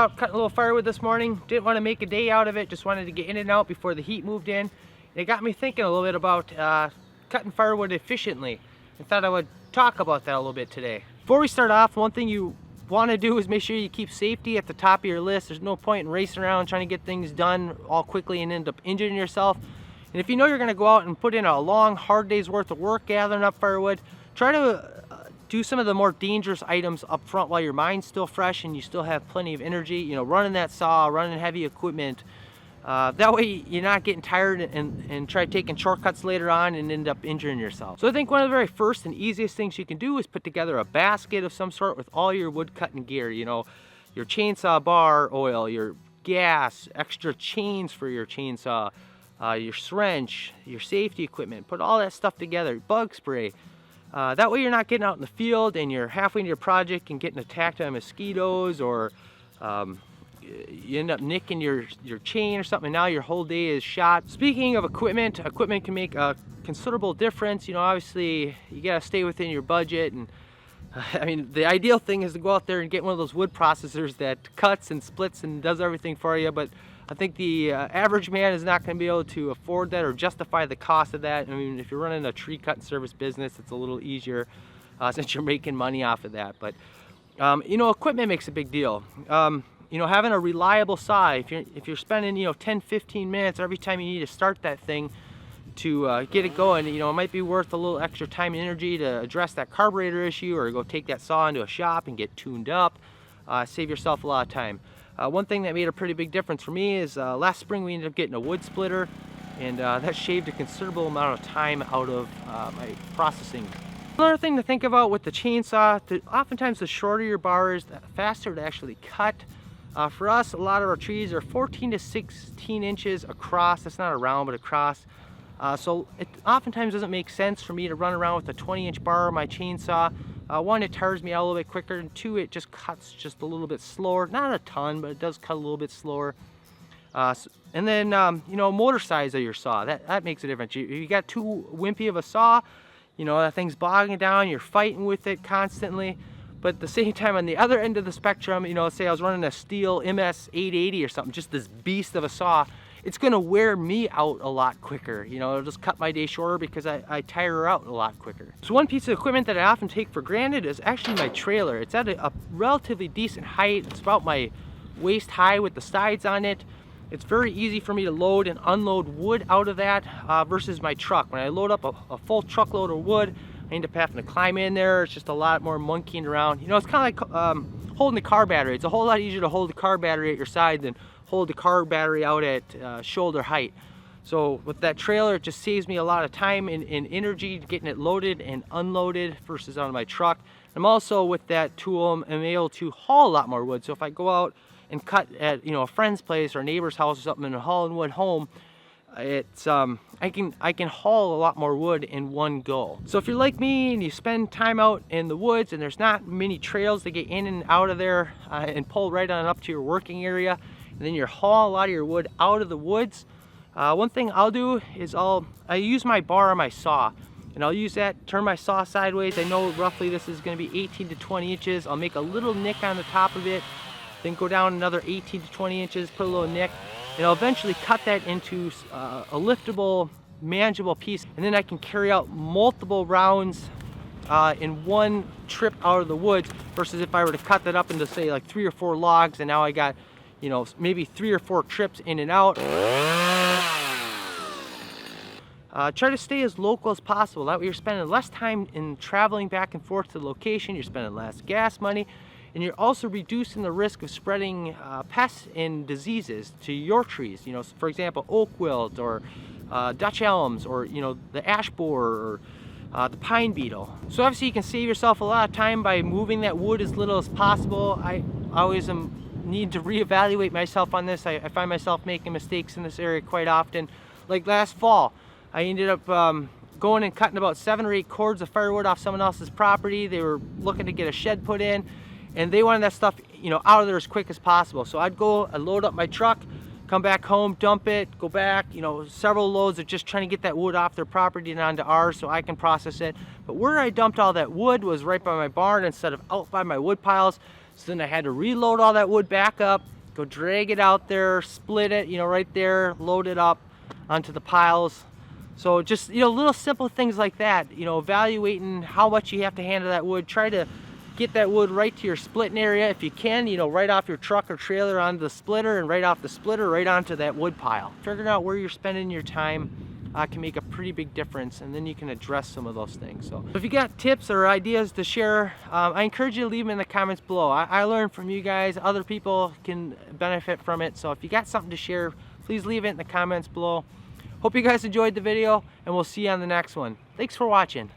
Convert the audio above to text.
out cutting a little firewood this morning. Didn't want to make a day out of it, just wanted to get in and out before the heat moved in. And it got me thinking a little bit about cutting firewood efficiently. I thought I would talk about that a little bit today. Before we start off, one thing you want to do is make sure you keep safety at the top of your list. There's no point in racing around trying to get things done all quickly and end up injuring yourself. And if you know you're going to go out and put in a long, hard day's worth of work gathering up firewood, try to do some of the more dangerous items up front while your mind's still fresh and you still have plenty of energy. You know, running that saw, running heavy equipment. That way you're not getting tired and try taking shortcuts later on and end up injuring yourself. So I think one of the very first and easiest things you can do is put together a basket of some sort with all your wood cutting gear. You know, your chainsaw bar oil, your gas, extra chains for your chainsaw, your wrench, your safety equipment. Put all that stuff together, bug spray. That way you're not getting out in the field and you're halfway into your project and getting attacked by mosquitoes, or you end up nicking your chain or something, and now your whole day is shot. Speaking of equipment, equipment can make a considerable difference. You know, obviously you gotta stay within your budget, and I mean, the ideal thing is to go out there and get one of those wood processors that cuts and splits and does everything for you, but I think the average man is not going to be able to afford that or justify the cost of that. I mean, if you're running a tree cutting service business, it's a little easier since you're making money off of that. But you know, equipment makes a big deal. You know, having a reliable saw, if you're spending, you know, 10-15 minutes every time you need to start that thing to get it going, you know, it might be worth a little extra time and energy to address that carburetor issue, or go take that saw into a shop and get tuned up. Save yourself a lot of time. One thing that made a pretty big difference for me is last spring we ended up getting a wood splitter, and that shaved a considerable amount of time out of my processing. Another thing to think about with the chainsaw, oftentimes the shorter your bar is, the faster to actually cut. For us, a lot of our trees are 14 to 16 inches across. That's not around, but across. So it oftentimes doesn't make sense for me to run around with a 20-inch bar on my chainsaw. One, it tires me out a little bit quicker, and two, it just cuts just a little bit slower. Not a ton, but it does cut a little bit slower. And then, you know, motor size of your saw, that makes a difference. You got too wimpy of a saw, you know, that thing's bogging down, you're fighting with it constantly. But at the same time, on the other end of the spectrum, you know, say I was running a Steel MS 880 or something, just this beast of a saw, it's gonna wear me out a lot quicker. You know, it'll just cut my day shorter because I tire her out a lot quicker. So one piece of equipment that I often take for granted is actually my trailer. It's at a relatively decent height. It's about my waist high with the sides on it. It's very easy for me to load and unload wood out of that versus my truck. When I load up a full truckload of wood, I end up having to climb in there. It's just a lot more monkeying around. You know, it's kind of like holding a car battery. It's a whole lot easier to hold the car battery at your side than hold the car battery out at shoulder height. So with that trailer, it just saves me a lot of time and energy getting it loaded and unloaded versus on my truck. I'm also, with that tool, I'm able to haul a lot more wood. So if I go out and cut at, you know, a friend's place or a neighbor's house or something and hauling wood home, it's I can haul a lot more wood in one go. So if you're like me and you spend time out in the woods and there's not many trails to get in and out of there and pull right on up to your working area, and then you're hauling a lot of your wood out of the woods, one thing I'll do is I use my bar on my saw, and I'll use that, turn my saw sideways. I know roughly this is going to be 18 to 20 inches. I'll make a little nick on the top of it, then go down another 18 to 20 inches, put a little nick, and I'll eventually cut that into a liftable, manageable piece, and then I can carry out multiple rounds in one trip out of the woods, versus if I were to cut that up into, say, like 3 or 4 logs, and now I got, you know, maybe 3 or 4 trips in and out. Try to stay as local as possible. That way you're spending less time in traveling back and forth to the location, you're spending less gas money, and you're also reducing the risk of spreading pests and diseases to your trees. You know, for example, oak wilt, or Dutch elms, or, you know, the ash borer, or the pine beetle. So obviously you can save yourself a lot of time by moving that wood as little as possible. I always need to reevaluate myself on this. I find myself making mistakes in this area quite often. Like last fall, I ended up going and cutting about 7 or 8 cords of firewood off someone else's property. They were looking to get a shed put in, and they wanted that stuff, you know, out of there as quick as possible. So I'd load up my truck, come back home, dump it, go back, you know, several loads of just trying to get that wood off their property and onto ours so I can process it. But where I dumped all that wood was right by my barn instead of out by my wood piles. So then I had to reload all that wood back up, Go drag it out there, split it, you know, right there, load it up onto the piles. So just, you know, little simple things like that, you know, evaluating how much you have to handle that wood. Try to get that wood right to your splitting area if you can, you know, right off your truck or trailer onto the splitter, and right off the splitter right onto that wood pile. Figuring out where you're spending your time can make a pretty big difference, and then you can address some of those things. So if you got tips or ideas to share, I encourage you to leave them in the comments below. I learn from you guys, other people can benefit from it, so if you got something to share, please leave it in the comments below. Hope you guys enjoyed the video, and we'll see you on the next one. Thanks for watching.